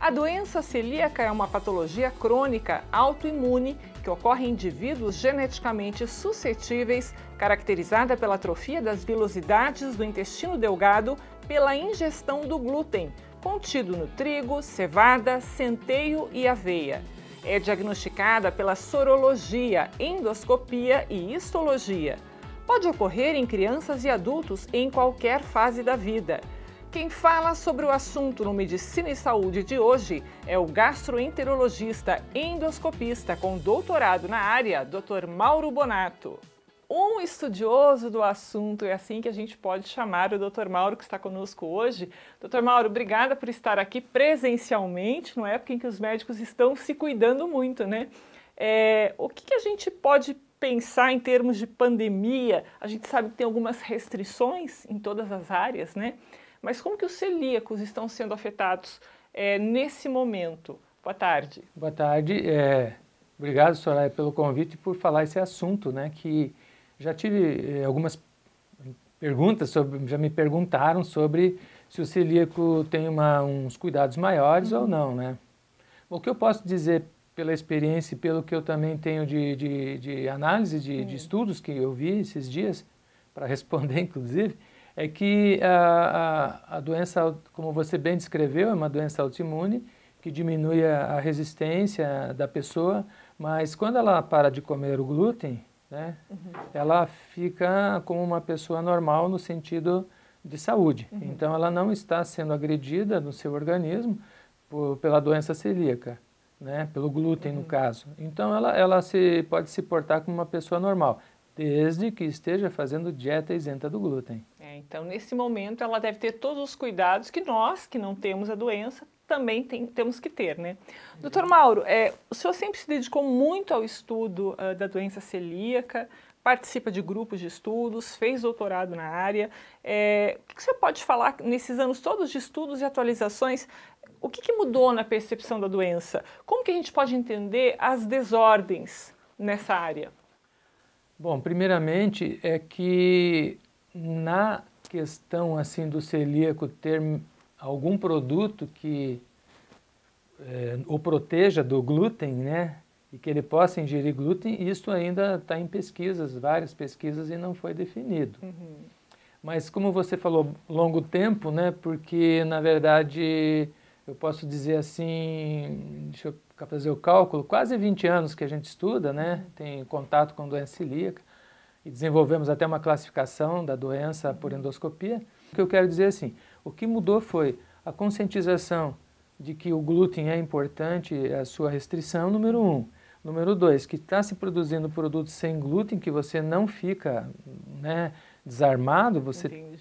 A doença celíaca é uma patologia crônica autoimune que ocorre em indivíduos geneticamente suscetíveis, caracterizada pela atrofia das vilosidades do intestino delgado pela ingestão do glúten, contido no trigo, cevada, centeio e aveia. É diagnosticada pela sorologia, endoscopia e histologia. Pode ocorrer em crianças e adultos em qualquer fase da vida. Quem fala sobre o assunto no Medicina e Saúde de hoje é o gastroenterologista endoscopista com doutorado na área, Dr. Mauro Bonato. Um estudioso do assunto, é assim que a gente pode chamar o Dr. Mauro, que está conosco hoje. Dr. Mauro, obrigada por estar aqui presencialmente, numa época em que os médicos estão se cuidando muito, né? O que a gente pode pensar em termos de pandemia? A gente sabe que tem algumas restrições em todas as áreas, né? Mas como que os celíacos estão sendo afetados nesse momento? Boa tarde. Boa tarde. Obrigado, Soraya, pelo convite e por falar esse assunto, né? Que já tive algumas perguntas, já me perguntaram sobre se o celíaco tem uns cuidados maiores ou não, né? O que eu posso dizer pela experiência e pelo que eu também tenho de análise, de estudos que eu vi esses dias, para responder inclusive, é que a doença, como você bem descreveu, é uma doença autoimune que diminui a resistência da pessoa, mas quando ela para de comer o glúten, né, ela fica como uma pessoa normal no sentido de saúde. Então ela não está sendo agredida no seu organismo pela doença celíaca, né, pelo glúten no caso. Então ela pode se portar como uma pessoa normal, desde que esteja fazendo dieta isenta do glúten. Então, nesse momento, ela deve ter todos os cuidados que nós, que não temos a doença, também temos que ter, né? Doutor Mauro, o senhor sempre se dedicou muito ao estudo da doença celíaca, participa de grupos de estudos, fez doutorado na área. O que você pode falar nesses anos todos de estudos e atualizações? O que mudou na percepção da doença? Como que a gente pode entender as desordens nessa área? Bom, primeiramente é que na questão assim do celíaco ter algum produto que o proteja do glúten, né, e que ele possa ingerir glúten, isso ainda está em pesquisas, várias pesquisas, e não foi definido. Mas como você falou, longo tempo, né, porque na verdade eu posso dizer assim, deixa eu fazer o cálculo, quase 20 anos que a gente estuda, né, tem contato com doença celíaca, e desenvolvemos até uma classificação da doença por endoscopia. O que eu quero dizer assim, o que mudou foi a conscientização de que o glúten é importante, a sua restrição, número 1. Número 2, que está se produzindo produtos sem glúten, que você não fica, né, desarmado,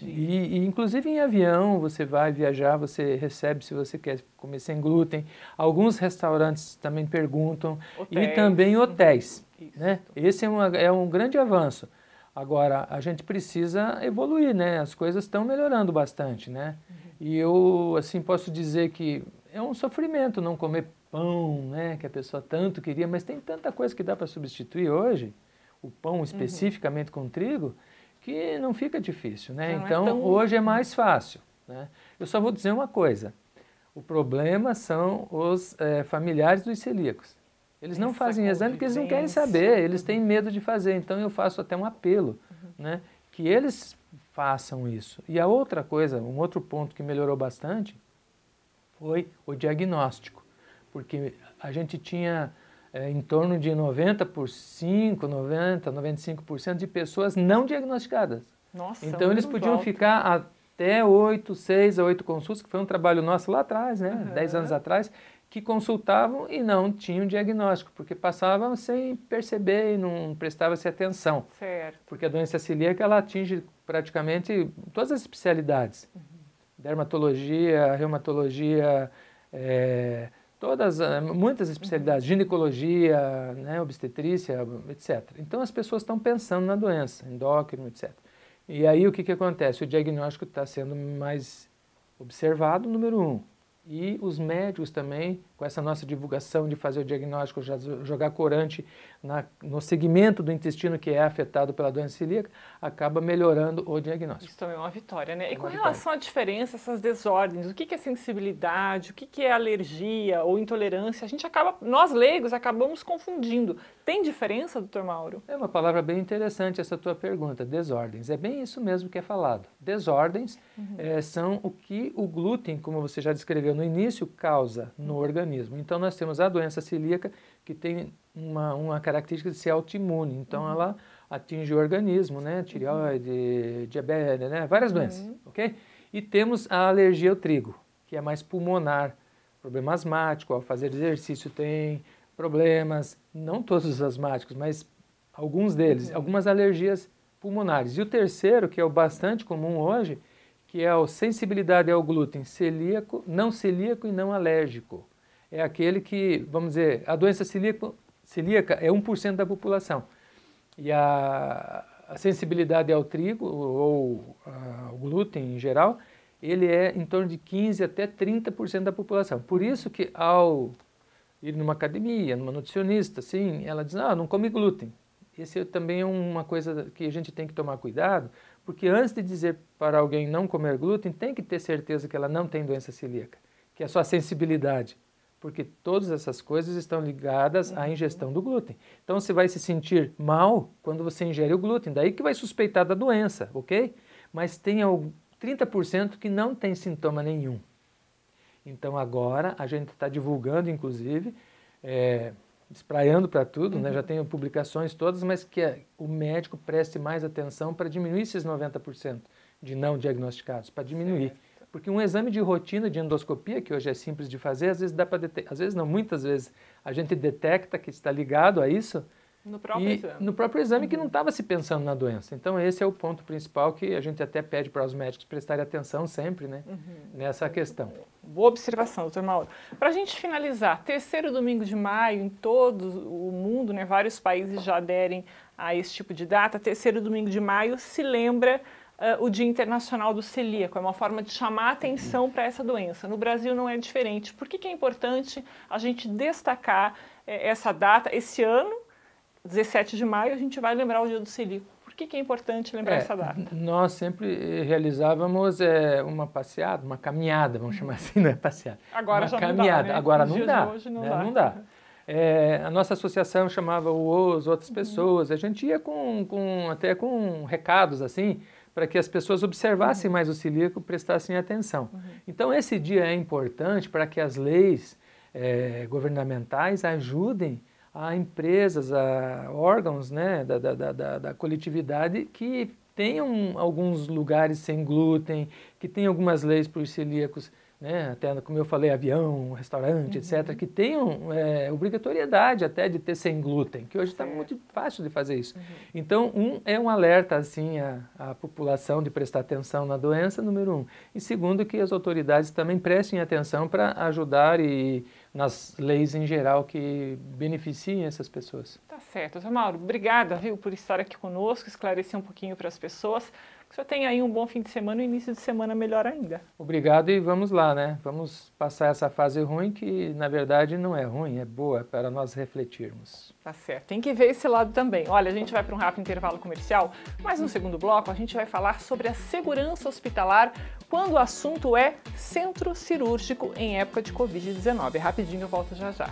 e inclusive em avião, você vai viajar, você recebe se você quer comer sem glúten. Alguns restaurantes também perguntam, e também hotéis. Né? Esse é um grande avanço. Agora, a gente precisa evoluir, né? As coisas estão melhorando bastante, né? E eu, assim, posso dizer que é um sofrimento não comer pão, né? Que a pessoa tanto queria, mas tem tanta coisa que dá para substituir hoje, o pão especificamente com trigo, que não fica difícil, né? Então, hoje é mais fácil, né? Eu só vou dizer uma coisa, o problema são os familiares dos celíacos. Eles não fazem exame porque eles não querem saber, eles têm medo de fazer. Então eu faço até um apelo, né, que eles façam isso. E a outra coisa, um outro ponto que melhorou bastante foi o diagnóstico. Porque a gente tinha em torno de 95% de pessoas não diagnosticadas. Nossa, então eles podiam ficar até 6 a 8 consultas, que foi um trabalho nosso lá atrás, né, 10 anos atrás, que consultavam e não tinham diagnóstico, porque passavam sem perceber e não prestava-se atenção. Certo. Porque a doença celíaca, ela atinge praticamente todas as especialidades. Dermatologia, reumatologia, muitas especialidades, ginecologia, né, obstetrícia, etc. Então as pessoas estão pensando na doença, endócrino, etc. E aí o que acontece? O diagnóstico está sendo mais observado, número 1. E os médicos também, com essa nossa divulgação de fazer o diagnóstico, jogar corante no segmento do intestino que é afetado pela doença celíaca, acaba melhorando o diagnóstico. Isso também é uma vitória, né? E com relação à diferença, essas desordens, o que é sensibilidade, o que é alergia ou intolerância, a gente acaba, nós leigos, acabamos confundindo. Tem diferença, doutor Mauro? É uma palavra bem interessante essa tua pergunta, desordens. É bem isso mesmo que é falado. Desordens são o que o glúten, como você já descreveu no início, causa no organismo. Então nós temos a doença celíaca que tem uma característica de ser autoimune. Então ela atinge o organismo, né? Tireoide, diabetes, né? Várias doenças, ok? E temos a alergia ao trigo, que é mais pulmonar, problema asmático, ao fazer exercício tem problemas, não todos os asmáticos, mas alguns deles, algumas alergias pulmonares. E o terceiro, que é o bastante comum hoje, que é a sensibilidade ao glúten celíaco e não alérgico. É aquele que, vamos dizer, a doença celíaca é 1% da população. E a sensibilidade ao trigo ou ao glúten em geral, ele é em torno de 15% até 30% da população. Por isso que ao ir numa academia, numa nutricionista, assim, ela diz, não come glúten. Esse também é uma coisa que a gente tem que tomar cuidado, porque antes de dizer para alguém não comer glúten, tem que ter certeza que ela não tem doença celíaca, que é só a sensibilidade, porque todas essas coisas estão ligadas à ingestão do glúten. Então você vai se sentir mal quando você ingere o glúten, daí que vai suspeitar da doença, ok? Mas tem 30% que não tem sintoma nenhum. Então agora a gente está divulgando, inclusive, espraiando para tudo, né? Já tenho publicações todas, mas que o médico preste mais atenção para diminuir esses 90% de não diagnosticados, para diminuir. Porque um exame de rotina de endoscopia, que hoje é simples de fazer, às vezes dá para detectar, às vezes não, muitas vezes a gente detecta que está ligado a isso no próprio exame que não estava se pensando na doença. Então esse é o ponto principal que a gente até pede para os médicos prestarem atenção sempre, né? Nessa questão. Boa observação, doutor Mauro. Para a gente finalizar, terceiro domingo de maio, em todo o mundo, né, vários países já aderem a esse tipo de data, terceiro domingo de maio se lembra o Dia Internacional do Celíaco, é uma forma de chamar a atenção para essa doença. No Brasil não é diferente. Por que é importante a gente destacar essa data? Esse ano, 17 de maio, a gente vai lembrar o Dia do Celíaco. Por que é importante lembrar essa data? Nós sempre realizávamos uma passeada, uma caminhada, vamos chamar assim, não é passeada. Agora uma já caminhada. Não dá, né? Agora Nos não dias dá. de hoje Não dá. A nossa associação chamava outras pessoas, a gente ia até com recados assim, para que as pessoas observassem mais o celíaco, prestassem atenção. Então esse dia é importante para que as leis governamentais ajudem a empresas, a órgãos, né, da coletividade que tenham alguns lugares sem glúten, que tenham algumas leis para os celíacos, né, até como eu falei, avião, restaurante, etc., que tenham obrigatoriedade até de ter sem glúten, que hoje está muito fácil de fazer isso. Então, é um alerta assim à população de prestar atenção na doença, número 1. E segundo, que as autoridades também prestem atenção para ajudar nas leis em geral que beneficiem essas pessoas. Tá certo. Doutor Mauro, obrigada, viu, por estar aqui conosco, esclarecer um pouquinho para as pessoas. Que o senhor tenha aí um bom fim de semana e início de semana melhor ainda. Obrigado e vamos lá, né? Vamos passar essa fase ruim que, na verdade, não é ruim, é boa para nós refletirmos. Tá certo. Tem que ver esse lado também. Olha, a gente vai para um rápido intervalo comercial, mas no segundo bloco a gente vai falar sobre a segurança hospitalar quando o assunto é centro cirúrgico em época de Covid-19. Rapidinho, eu volto já já.